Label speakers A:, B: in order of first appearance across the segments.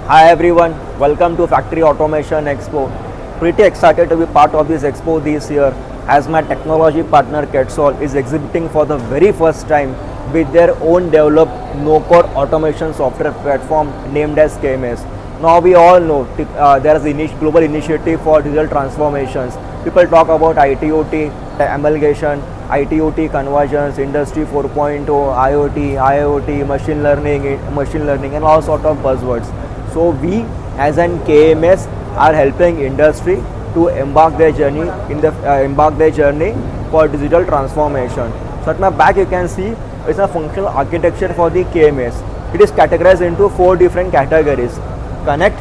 A: Hi everyone, welcome to Factory Automation Expo. Pretty excited to be part of this expo this year as my technology partner Ketsol is exhibiting for the very first time with their own developed no-code automation software platform named as KMS. Now we all know there is a global initiative for digital transformations. People talk about ITOT, amalgamation, ITOT conversions, Industry 4.0, IoT, machine learning and all sort of buzzwords. So we as an KMS are helping industry to embark their journey for digital transformation. So at my back you can see it's a functional architecture for the KMS. It is categorized into 4 different categories: connect,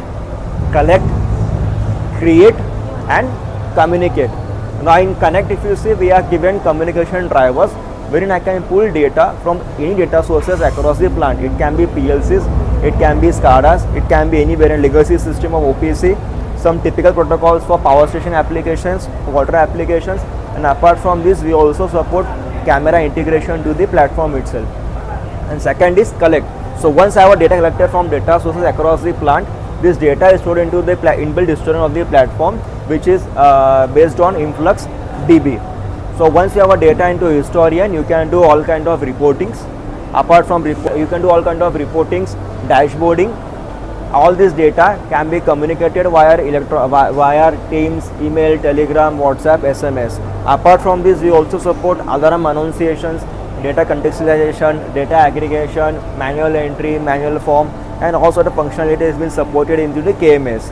A: collect, create and communicate. Now in connect, if you see, we are given communication drivers wherein I can pull data from any data sources across the plant. It can be PLCs, it can be SCADAs, it can be any variant legacy system of OPC, some typical protocols for power station applications, water applications, and apart from this we also support camera integration to the platform itself. And second is collect. So once I have a data collected from data sources across the plant, this data is stored into the inbuilt historian of the platform, which is based on Influx DB. So once you have a data into historian, you can do all kind of reportings. Apart from you can do all kind of reportings, dashboarding. All this data can be communicated via Teams, email, Telegram, WhatsApp, SMS. Apart from this, we also support alarm annunciations, data contextualization, data aggregation, manual entry, manual form, and all sort of functionality has been supported into the KMS.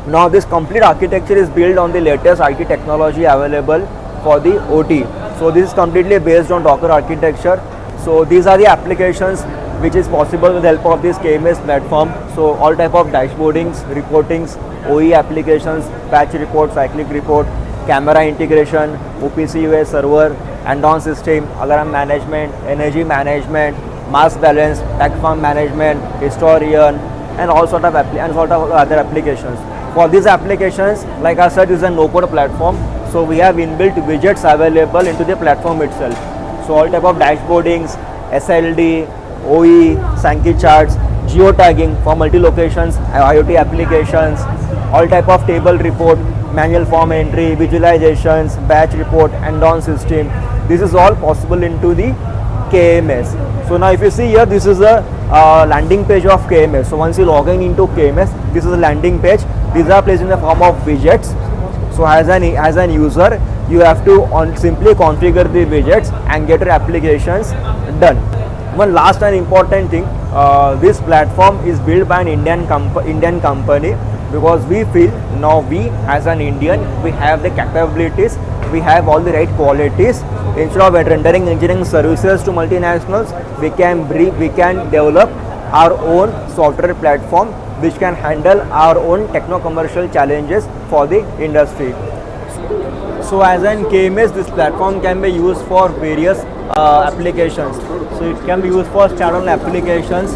A: Now this complete architecture is built on the latest IT technology available for the OT. So this is completely based on Docker architecture. So these are the applications which is possible with the help of this KMS platform. So all type of dashboardings, reportings, OE applications, batch report, cyclic report, camera integration, OPC UA server, and-on system, alarm management, energy management, mass balance, tech farm management, historian, and all sort of other applications. For these applications, like I said, is a no-code platform. So we have inbuilt widgets available into the platform itself. So all type of dashboardings, SLD, OE, Sankey charts, geotagging for multi-locations, IoT applications, all type of table report, manual form entry, visualizations, batch report, and-on system. This is all possible into the KMS. So now if you see here, this is a landing page of KMS. So once you log in into KMS, this is a landing page. These are placed in the form of widgets. So as an user, you have to simply configure the widgets and get your applications done. One last and important thing, this platform is built by an Indian company, because we feel now we as an Indian, we have the capabilities, we have all the right qualities. Instead of rendering engineering services to multinationals, we can develop our own software platform which can handle our own techno-commercial challenges for the industry. So as an KMS, this platform can be used for various applications. So it can be used for standalone applications.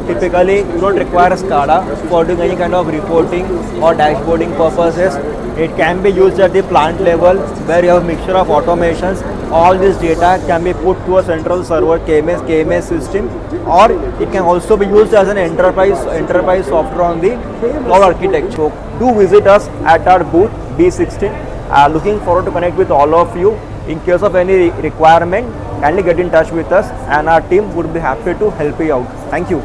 A: Typically, you don't require a SCADA for doing any kind of reporting or dashboarding purposes. It can be used at the plant level where you have a mixture of automations. All this data can be put to a central server KMS system, or it can also be used as an enterprise software on the cloud architecture. So do visit us at our booth B16. Looking forward to connect with all of you. In case of any requirement, kindly get in touch with us and our team would be happy to help you out. Thank you.